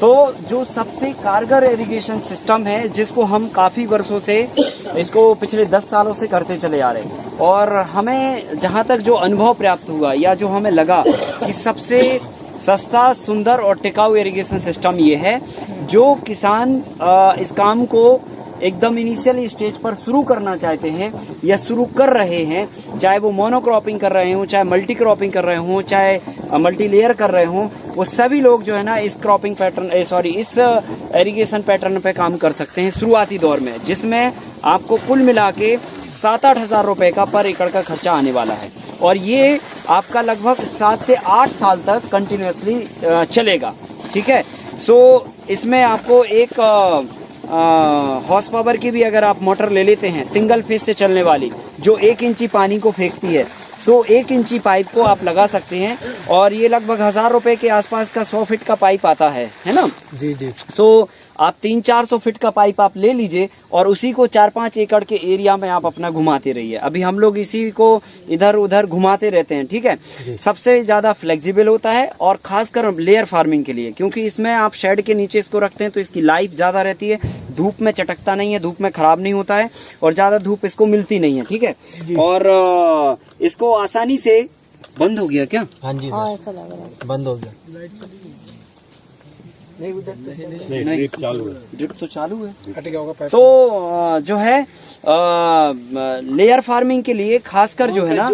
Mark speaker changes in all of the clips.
Speaker 1: तो जो सबसे कारगर इरिगेशन सिस्टम है, जिसको हम काफी वर्षों से, इसको पिछले 10 सालों से करते चले आ रहे हैं, और हमें जहां तक जो अनुभव प्राप्त हुआ या जो हमें लगा कि सबसे सस्ता, सुंदर और टिकाऊ इरिगेशन सिस्टम ये है, जो किसान इस काम को एकदम इनिशियल स्टेज पर शुरू करना चाहते हैं या शुरू कर रहे हैं, चाहे वो मोनोक्रॉपिंग कर रहे हों, चाहे मल्टी क्रॉपिंग कर रहे हों, चाहे मल्टी लेयर कर रहे हों, वो सभी लोग जो है ना इस क्रॉपिंग पैटर्न इस इरिगेशन पैटर्न पे काम कर सकते हैं शुरुआती दौर में, जिसमें आपको कुल मिला के 7-8 हजार रुपए का पर एकड़ का खर्चा आने वाला है, और ये आपका लगभग 7 से 8 साल तक कंटिन्यूअसली चलेगा। ठीक है। सो इसमें आपको एक हॉर्स पावर की भी अगर आप मोटर ले लेते हैं, सिंगल फेज से चलने वाली, जो 1 इंची पानी को फेंकती है, सो 1 इंची पाइप को आप लगा सकते हैं, और ये लगभग 1000 रुपए के आसपास का 100 फीट का पाइप आता है ना
Speaker 2: जी जी।
Speaker 1: सो आप 300-400 फीट का पाइप आप ले लीजिए, और उसी को 4-5 एकड़ के एरिया में आप अपना घुमाते रहिए। अभी हम लोग इसी को इधर उधर घुमाते रहते हैं। ठीक है। सबसे ज्यादा फ्लेक्सिबल होता है, और खासकर लेयर फार्मिंग के लिए, क्योंकि इसमें आप शेड के नीचे इसको रखते हैं तो इसकी लाइफ ज्यादा रहती है, धूप में चटकता नहीं है, धूप में खराब नहीं होता है, और ज्यादा धूप इसको मिलती नहीं है। ठीक है। और इसको आसानी से बंद हो गया क्या?
Speaker 2: हाँ जी सर,
Speaker 3: ऐसा लग रहा है
Speaker 2: बंद हो गया।
Speaker 1: नहीं, ड्रिप चालू है। ड्रिप तो चालू है।
Speaker 2: कट गया होगा पैसा।
Speaker 1: तो जो है लेयर फार्मिंग के लिए खासकर जो है ना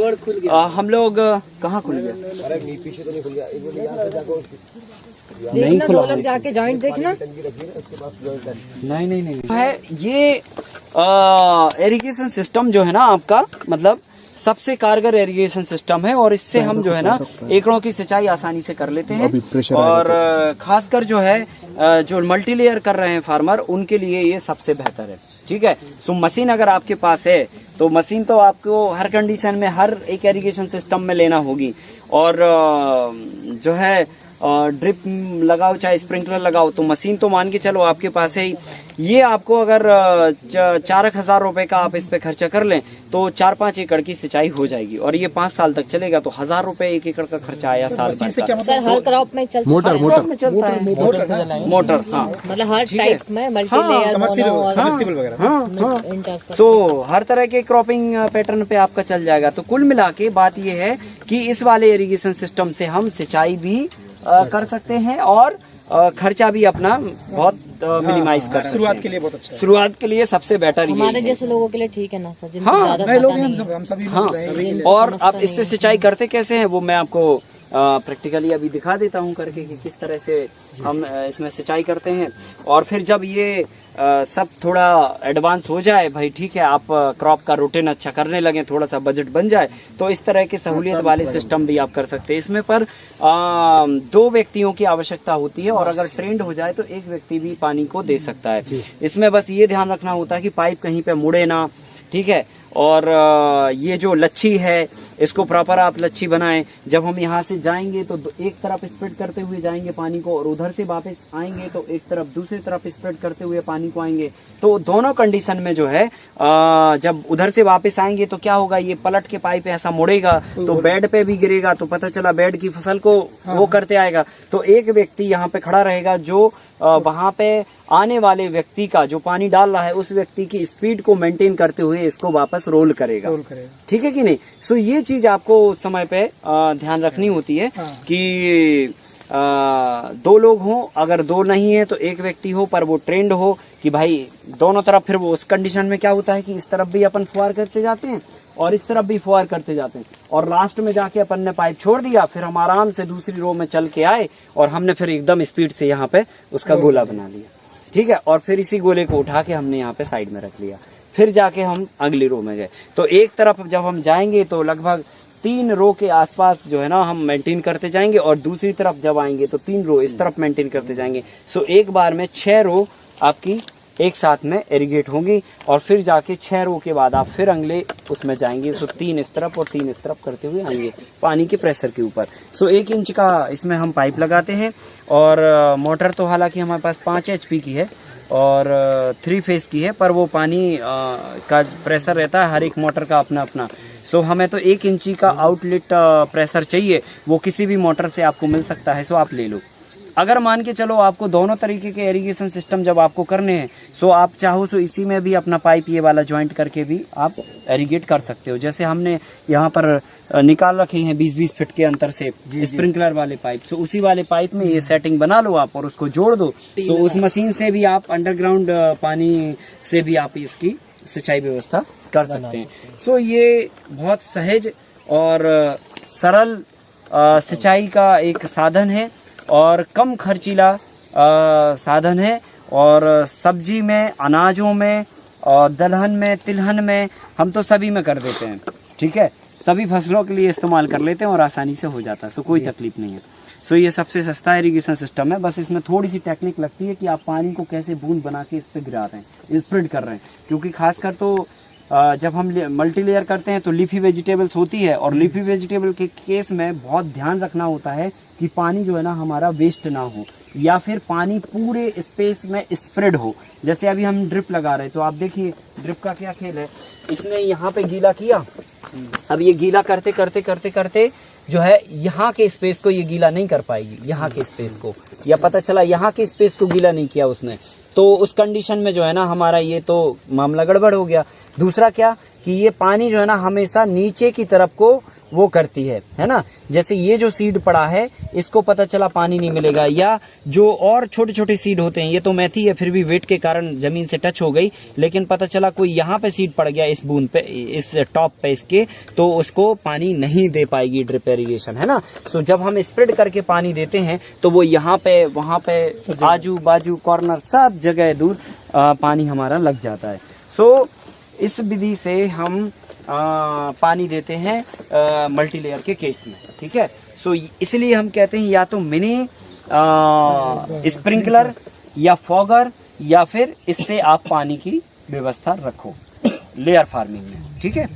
Speaker 1: हम लोग कहाँ खुल गया?
Speaker 2: अरे पीछे तो नहीं खुल गया,
Speaker 1: नहीं खुला,
Speaker 3: दो लोग जाके जॉइंट देखना।
Speaker 1: नहीं है ये इरिगेशन सिस्टम जो है ना आपका, मतलब सबसे कारगर इरिगेशन सिस्टम है, और इससे हम जो है ना एकड़ों की सिंचाई आसानी से कर लेते हैं, और खासकर जो है जो मल्टी लेयर कर रहे हैं फार्मर, उनके लिए ये सबसे बेहतर है। ठीक है। सो मशीन अगर आपके पास है तो मशीन तो आपको हर कंडीशन में हर एक इरिगेशन सिस्टम में लेना होगी, और जो है ड्रिप लगाओ चाहे स्प्रिंकलर लगाओ, तो मशीन तो मान के चलो आपके पास है ही। ये आपको अगर 4,000 रुपए का आप इस पे खर्चा कर लें तो 4-5 एकड़ की सिंचाई हो जाएगी, और ये 5 साल तक चलेगा, तो 1000 रुपए 1 एकड़ का खर्चा आया साल भर का।
Speaker 3: सर हर क्रॉप में चलता
Speaker 2: मोटर
Speaker 3: है?
Speaker 2: मोटर
Speaker 1: में चलता है मोटर। हाँ,
Speaker 3: मतलब हर टाइप में मल्टी लेयर
Speaker 1: हाँ। सो हर तरह के क्रॉपिंग पैटर्न पे आपका चल जाएगा। तो कुल मिला के बात ये है कि इस वाले इरिगेशन सिस्टम से हम सिंचाई भी कर सकते हैं, और खर्चा भी अपना बहुत मिनिमाइज कर सकते हैं।
Speaker 2: शुरुआत के लिए बहुत अच्छा है।
Speaker 1: शुरुआत के लिए सबसे बेटर ये
Speaker 3: हमारे
Speaker 1: है।
Speaker 3: जैसे लोगों के लिए ठीक है ना सर, जिनको
Speaker 1: हाँ,
Speaker 3: ज्यादा
Speaker 2: नए लोग
Speaker 3: पता
Speaker 2: हैं,
Speaker 3: नहीं है।
Speaker 2: हम सभी
Speaker 1: हाँ, और आप इससे सिंचाई करते कैसे हैं वो मैं आपको प्रैक्टिकली अभी दिखा देता हूँ करके कि किस तरह से हम इसमें सिंचाई करते हैं। और फिर जब ये सब थोड़ा एडवांस हो जाए भाई, ठीक है, आप क्रॉप का रूटीन अच्छा करने लगे, थोड़ा सा बजट बन जाए, तो इस तरह के सहूलियत वाले सिस्टम भी आप कर सकते हैं। इसमें पर 2 व्यक्तियों की आवश्यकता होती है, और अगर ट्रेंड हो जाए तो 1 व्यक्ति भी पानी को दे सकता है। इसमें बस ये ध्यान रखना होता है कि पाइप कहीं पे मुड़े ना। ठीक है। और ये जो लच्छी है, इसको प्रॉपर आप लच्छी बनाएं। जब हम यहाँ से जाएंगे तो एक तरफ स्प्रेड करते हुए जाएंगे पानी को, और उधर से वापस आएंगे तो एक तरफ दूसरी तरफ स्प्रेड करते हुए पानी को आएंगे। तो दोनों कंडीशन में जो है जब उधर से वापस आएंगे तो क्या होगा, ये पलट के पाइप ऐसा मुड़ेगा तो बेड पे भी गिरेगा, तो पता चला बेड की फसल को वो करते आएगा। तो एक व्यक्ति यहाँ पे खड़ा रहेगा जो वहां पे आने वाले व्यक्ति का जो पानी डाल रहा है उस व्यक्ति की स्पीड को मेंटेन करते हुए इसको वापस रोल करेगा। ठीक है कि नहीं? सो ये चीज आपको उस समय पे ध्यान रखनी होती है कि 2 लोग हों, अगर 2 नहीं है तो 1 व्यक्ति हो, पर वो ट्रेंड हो कि भाई दोनों तरफ। फिर वो उस कंडीशन में क्या होता है कि इस तरफ भी अपन फुहार करते जाते हैं और इस तरफ भी फुहार करते जाते हैं, और लास्ट में जाके अपन ने पाइप छोड़ दिया, फिर हम आराम से दूसरी रो में चल के आए और हमने फिर एकदम स्पीड से यहाँ पे उसका गोला बना लिया। ठीक है। और फिर इसी गोले को उठा के हमने यहाँ पे साइड में रख लिया, फिर जाके हम अगली रो में गए। तो एक तरफ जब हम जाएंगे तो लगभग 3 रो के आसपास जो है ना हम मेंटेन करते जाएंगे, और दूसरी तरफ जब आएंगे तो 3 रो इस तरफ मेंटेन करते जाएंगे। सो एक बार में 6 रो आपकी एक साथ में इरिगेट होंगी, और फिर जाके 6 रो के बाद आप फिर अगले उसमें जाएंगे। सो 3 इस तरफ और 3 इस तरफ करते हुए आएंगे पानी के प्रेशर के ऊपर। सो 1 इंच का इसमें हम पाइप लगाते हैं, और मोटर तो हालांकि हमारे पास 5 HP की है और 3 फेज की है, पर वो पानी का प्रेशर रहता है हर एक मोटर का अपना अपना। सो हमें तो 1 इंची का आउटलेट प्रेशर चाहिए, वो किसी भी मोटर से आपको मिल सकता है, सो आप ले लो। अगर मान के चलो आपको दोनों तरीके के इरिगेशन सिस्टम जब आपको करने हैं, सो आप चाहो सो इसी में भी अपना पाइप ये वाला ज्वाइंट करके भी आप इरिगेट कर सकते हो। जैसे हमने यहाँ पर निकाल रखे हैं 20-20 फीट के अंतर से स्प्रिंकलर वाले पाइप, सो उसी वाले पाइप में ये सेटिंग बना लो आप और उसको जोड़ दो। सो उस मशीन से भी आप अंडरग्राउंड पानी से भी आप इसकी सिंचाई व्यवस्था कर सकते हैं। सो ये बहुत सहज और सरल सिंचाई का एक साधन है और कम खर्चीला साधन है। और सब्जी में, अनाजों में और दलहन में, तिलहन में, हम तो सभी में कर देते हैं। ठीक है, सभी फसलों के लिए इस्तेमाल कर लेते हैं और आसानी से हो जाता है। सो कोई तकलीफ नहीं है। सो ये सबसे सस्ता इरिगेशन सिस्टम है। बस इसमें थोड़ी सी टेक्निक लगती है कि आप पानी को कैसे बूंद बना के इस पे गिरा रहे हैं, स्प्रेड कर रहे हैं। क्योंकि खासकर तो जब हम मल्टी लेयर करते हैं तो लीफी वेजिटेबल्स होती है और लीफी वेजिटेबल के केस में बहुत ध्यान रखना होता है कि पानी जो है ना हमारा वेस्ट ना हो या फिर पानी पूरे स्पेस में स्प्रेड हो। जैसे अभी हम ड्रिप लगा रहे हैं तो आप देखिए ड्रिप का क्या खेल है, इसने यहाँ पे गीला किया, अब ये गीला करते करते करते करते जो है यहाँ के स्पेस को ये गीला नहीं कर पाएगी, यहाँ के स्पेस को, या पता चला यहाँ के स्पेस को गीला नहीं किया उसने, तो उस कंडीशन में जो है ना हमारा ये तो मामला गड़बड़ हो गया। दूसरा क्या कि ये पानी जो है ना हमेशा नीचे की तरफ को वो करती है ना। जैसे ये जो सीड पड़ा है इसको पता चला पानी नहीं मिलेगा, या जो और छोटे छोटे सीड होते हैं, ये तो मेथी है फिर भी वेट के कारण जमीन से टच हो गई, लेकिन पता चला कोई यहाँ पे सीड पड़ गया इस बूंद पे, इस टॉप पे इसके, तो उसको पानी नहीं दे पाएगी ड्रिप इरिगेशन, है ना। सो जब हम स्प्रेड करके पानी देते हैं तो वो यहाँ पे, वहां पे, आजू बाजू, कॉर्नर, सब जगह दूर पानी हमारा लग जाता है। सो इस विधि से हम पानी देते हैं मल्टी लेयर के केस में। ठीक है, सो इसलिए हम कहते हैं या तो मिनी स्प्रिंकलर या फॉगर या फिर इससे आप पानी की व्यवस्था रखो लेयर फार्मिंग में। ठीक है,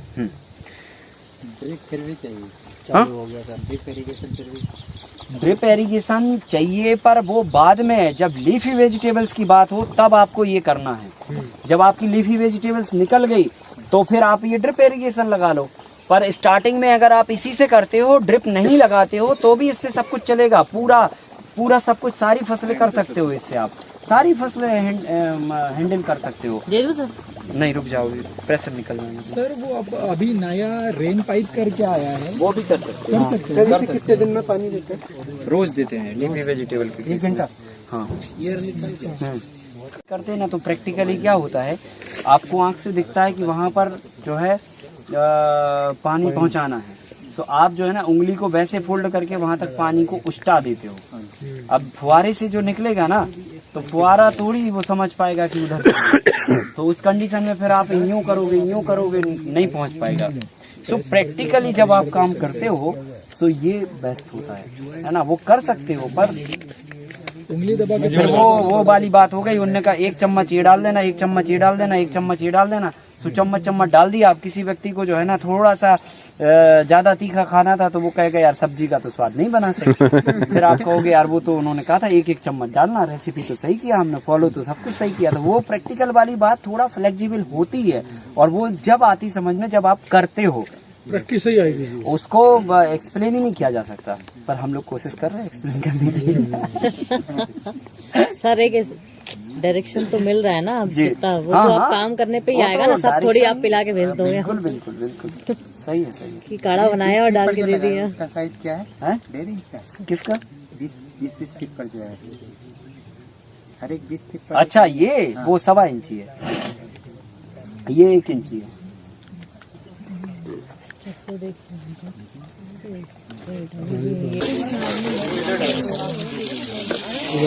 Speaker 3: ड्रिप फिर भी चाहिए,
Speaker 1: हाँ?
Speaker 3: चालू हो गया सर ड्रिप इरिगेशन फिर भी
Speaker 1: ड्रिप इरिगेशन चाहिए, पर वो बाद में जब लीफी वेजिटेबल्स की बात हो तब आपको ये करना है। जब आपकी लीफी वेजिटेबल्स निकल गई तो फिर आप ये ड्रिप इरिगेशन लगा लो। पर स्टार्टिंग में अगर आप इसी से करते हो, ड्रिप नहीं लगाते हो, तो भी इससे सब कुछ चलेगा, पूरा सब कुछ, सारी फसलें कर सकते हो इससे, आप सारी फसलें हैंडल कर सकते हो।
Speaker 3: सर
Speaker 1: नहीं रुक जाओ, प्रेशर निकलना है
Speaker 2: सर। वो अब अभी नया रेन पाइप करके आया है,
Speaker 1: वो भी कर सकते हो।
Speaker 2: सर इसे कितने दिन में पानी देते हैं?
Speaker 1: रोज देते हैं लीफी वेजिटेबल के
Speaker 2: 1 घंटा।
Speaker 1: हाँ करते हैं ना, तो प्रैक्टिकली क्या होता है, आपको आंख से दिखता है कि वहां पर जो है पानी पहुंचाना है, तो आप जो है ना उंगली को वैसे फोल्ड करके वहां तक पानी को उष्टा देते हो। अब फुहारे से जो निकलेगा ना, तो फुहारा थोड़ी वो समझ पाएगा कि उधर तो उस कंडीशन में फिर आप यूं करोगे नहीं पहुंच पाएगा। सो प्रैक्टिकली जब आप काम करते हो तो ये बेस्ट होता है ना। वो कर सकते हो, पर
Speaker 2: उंगली दबा के
Speaker 1: फिर वो वाली बात हो गई, उनने कहा 1 चम्मच ये डाल देना, 1 चम्मच ये डाल देना, 1 चम्मच ये डाल देना। तो चम्मच डाल दिया। आप किसी व्यक्ति को जो है ना थोड़ा सा ज्यादा तीखा खाना था तो वो कहेगा यार सब्जी का तो स्वाद नहीं बना सके। फिर आप कहोगे यार वो तो उन्होंने कहा था 1-1 चम्मच डालना, रेसिपी तो सही किया हमने, फॉलो तो सब कुछ सही किया। तो वो प्रैक्टिकल वाली बात थोड़ा फ्लेक्सिबल होती है, और वो जब आती समझ में जब आप करते हो,
Speaker 2: प्रैक्टिस सही आएगी,
Speaker 1: उसको एक्सप्लेन ही नहीं किया जा सकता, पर हम लोग कोशिश कर रहे हैं एक्सप्लेन करने की।
Speaker 3: सर एक डायरेक्शन तो मिल रहा है ना, अब जितना वो
Speaker 1: हाँ,
Speaker 3: तो
Speaker 1: हाँ,
Speaker 3: आप काम करने पे ही
Speaker 1: वो
Speaker 3: आएगा
Speaker 1: तो
Speaker 3: ना, सब थोड़ी आप पिला के भेज दोगे।
Speaker 1: बिल्कुल बिल्कुल बिल्कुल सही है, सही है।
Speaker 3: कि काढ़ा बनाया और डाल के दे दिया।
Speaker 4: इसका साइज क्या है?
Speaker 1: हैं?
Speaker 4: डेयरी का
Speaker 1: किसका?
Speaker 4: 20 फीट पर जो है, हर एक 20 फीट पर।
Speaker 1: अच्छा ये वो 1.25 इंची है, ये 1 इंची है।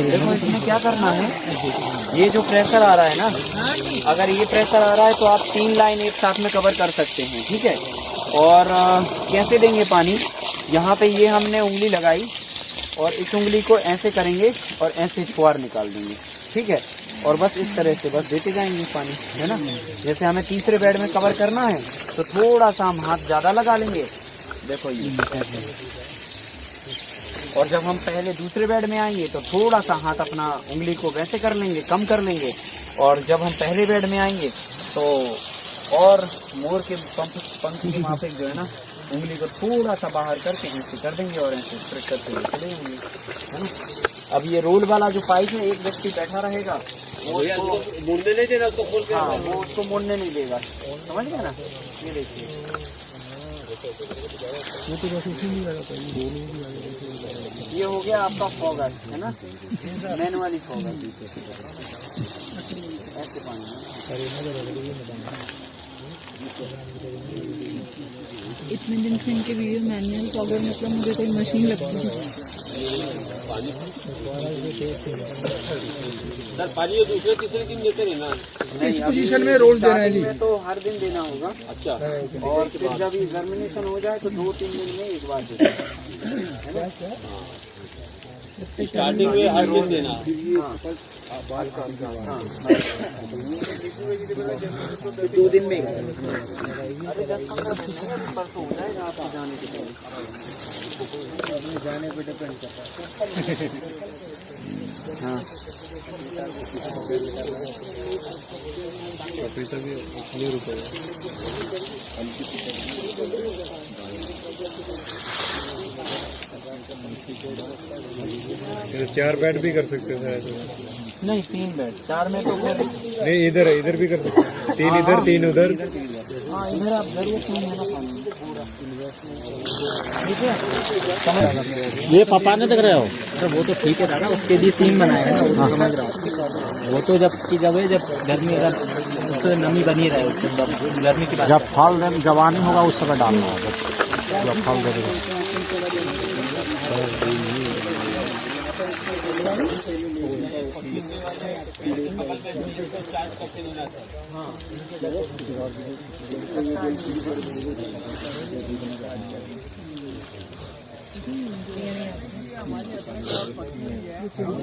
Speaker 1: देखो इसमें क्या करना है, ये जो प्रेशर आ रहा है ना, अगर ये प्रेशर आ रहा है तो आप 3 लाइन एक साथ में कवर कर सकते हैं। ठीक है, और कैसे देंगे पानी, यहाँ पे ये हमने उंगली लगाई और इस उंगली को ऐसे करेंगे और ऐसे फुहार निकाल देंगे। ठीक है, और बस इस तरह से बस देते जाएंगे पानी, है ना। जैसे हमें तीसरे बेड में कवर करना है तो थोड़ा सा हम हाथ ज्यादा लगा लेंगे, देखो ये, और जब हम पहले दूसरे बेड में आएंगे तो थोड़ा सा हाथ अपना उंगली को वैसे कर लेंगे, कम कर लेंगे, और जब हम पहले बेड में आएंगे तो और मोर के पंख के माफिक जो है ना उंगली को थोड़ा सा बाहर करके ऐसे कर देंगे और ऐसे स्प्रेड करते हुए चले जाएंगे, है ना। अब ये रोल वाला जो पाइप है, एक व्यक्ति बैठा रहेगा, वो उसको मुड़ने नहीं देगा, उसको खोल के, हाँ, वो उसको मुड़ने नहीं देगा, समझ गया ना। ये देखिए, ये हो गया आपका फॉगर, है ना, मैनुअली फॉगर। ऐसे पानी
Speaker 5: इतने दिन से इनके वीडियो मैनुअल फॉगर मतलब मुझे कोई मशीन लगती है।
Speaker 6: सर पानी ये दूसरे तीसरे दिन देते रहना।
Speaker 2: इस पोजीशन में रोल देना है जी।
Speaker 1: में तो हर दिन देना होगा।
Speaker 6: अच्छा,
Speaker 1: और फिर जब ये जर्मिनेशन हो जाए तो 2-3 दिन में एक बार देना है ना।
Speaker 6: स्टार्टिंग में हर दिन देना।
Speaker 1: हाँ, 2 दिन में। अरे 10-15 दिन में परसों हो जाएगा आपको जाने के पहले। जाने पे डिपेंड करता है। हाँ,
Speaker 6: पैसा भी ₹1 4 बेड भी कर सकते हैं
Speaker 1: नहीं 3 बेड, 4 में तो
Speaker 6: नहीं, इधर भी कर सकते हैं, 3 इधर 3 उधर।
Speaker 1: हाँ, इधर आप जरूरत नहीं है ना पानी पूरा, ठीक है।
Speaker 3: ये पापा ने देख रहे हो सर, वो तो ठीक है दादा, उसके लिए सीन बनाए हैं ना, वो समझ रहा हूँ। वो तो जब गर्मी अगर उससे नमी बनी रहे, उसके गर्मी की बात,
Speaker 7: जब फल जवानी होगा उस समय डालना होगा, जब फल दे देगा।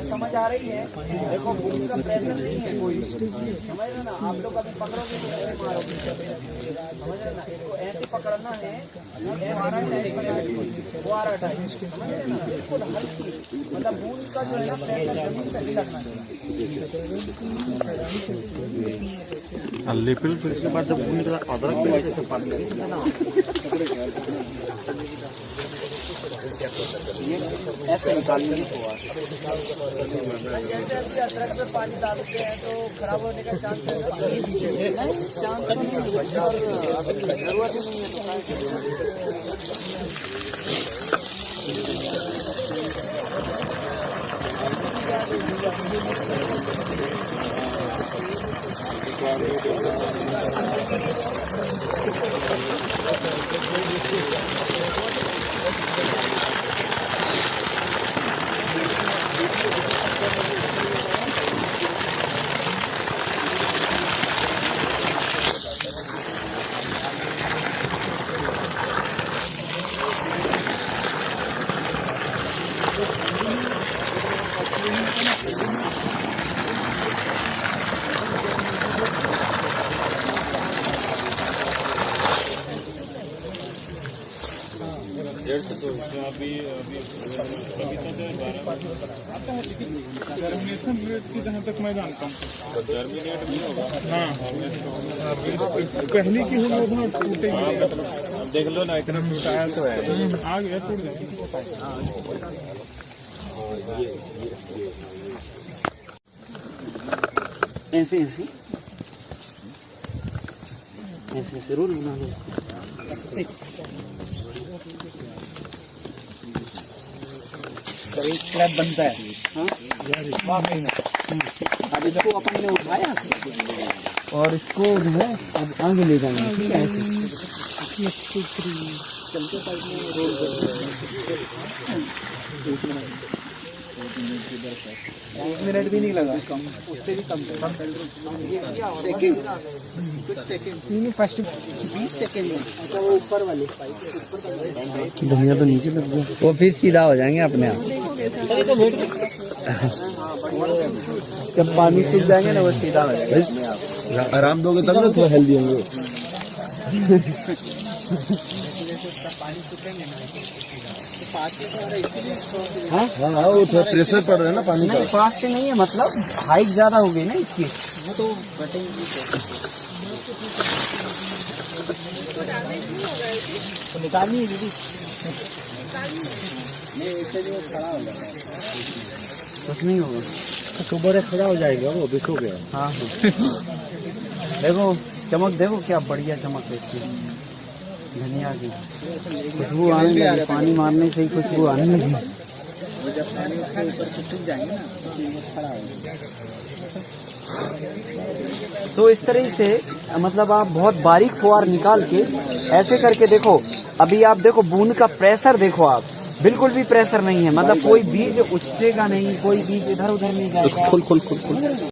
Speaker 1: समझ आ रही है। देखो बूंद का प्रेशर नहीं है कोई, समझ रहे ना। आप लोग अभी पकड़ोगे तो ऐसे मारोगे, समझ रहे ना। इसको ऐसे पकड़ना है, फुहारा टाइप, समझ रहे ना। बिल्कुल हल्की, मतलब बूंद का जो है ना प्रेशर जमीन पे नहीं लगना चाहिए।
Speaker 7: लिपिल फिर इसके बाद जब अदरक भी ऐसे पानी
Speaker 1: ऐसे निकालिए। जैसे अभी अदरक में पानी डालते हैं तो खराब होने का चांस है, चांस तो नहीं, जरूरत ही नहीं है
Speaker 2: जर्मिनेशन रेट की जहाँ तक मैं जानता हूँ, जर्मिनेट नहीं होगा। हाँ, पहली की हम उधर टूटेगी,
Speaker 6: देख लो ना, इतना टूटाया तो है,
Speaker 2: आ गया टूट जाएगा।
Speaker 1: ऐसे ऐसे ऐसे ऐसे रोल बना लो।
Speaker 2: एक स्लैब बनता है।
Speaker 1: हाँ? अब इसको अपन ने उठाया और इसको जो है अब आगे ले जाएंगे, ठीक है। ऐसे चलते साइड में रोल
Speaker 2: एक मिनट भी नहीं लगा,
Speaker 1: उससे भी कम सेकेंड, फर्स्ट 20 सेकेंड में। अच्छा, वो ऊपर वाले
Speaker 7: धनिया तो नीचे लग गया,
Speaker 3: वो फिर सीधा हो जाएंगे अपने आप।
Speaker 1: जब पानी सूख जाएंगे ना वो सीधा हो जाएगा।
Speaker 7: आराम दोगे तब ना थोड़ा हेल्दी होंगे।
Speaker 1: हाँ
Speaker 7: हाँ, वो थोड़ा प्रेशर पड़ रहा है ना पानी का।
Speaker 1: नहीं, पास से नहीं है, मतलब हाइट ज्यादा हो गई ना इसकी, वो तो निकालनी है दीदी। नहीं, इसके लिए खड़ा हो जाएगा। कुछ नहीं होगा।
Speaker 3: सुबह खड़ा हो जाएगा वो, भी सो गया।
Speaker 1: हाँ देखो चमक, देखो क्या बढ़िया चमक है इसकी, धनिया की खुशबू आने लगी, पानी मारने से ही खुशबू आने लगी। तो इस तरह से मतलब आप बहुत बारीक फुहार निकाल के ऐसे करके देखो। अभी आप देखो बूंद का प्रेशर देखो, आप बिल्कुल भी प्रेशर नहीं है, मतलब कोई बीज उछलेगा नहीं, कोई बीज इधर उधर नहीं जाएगा।
Speaker 7: खुल खुल खुल खुल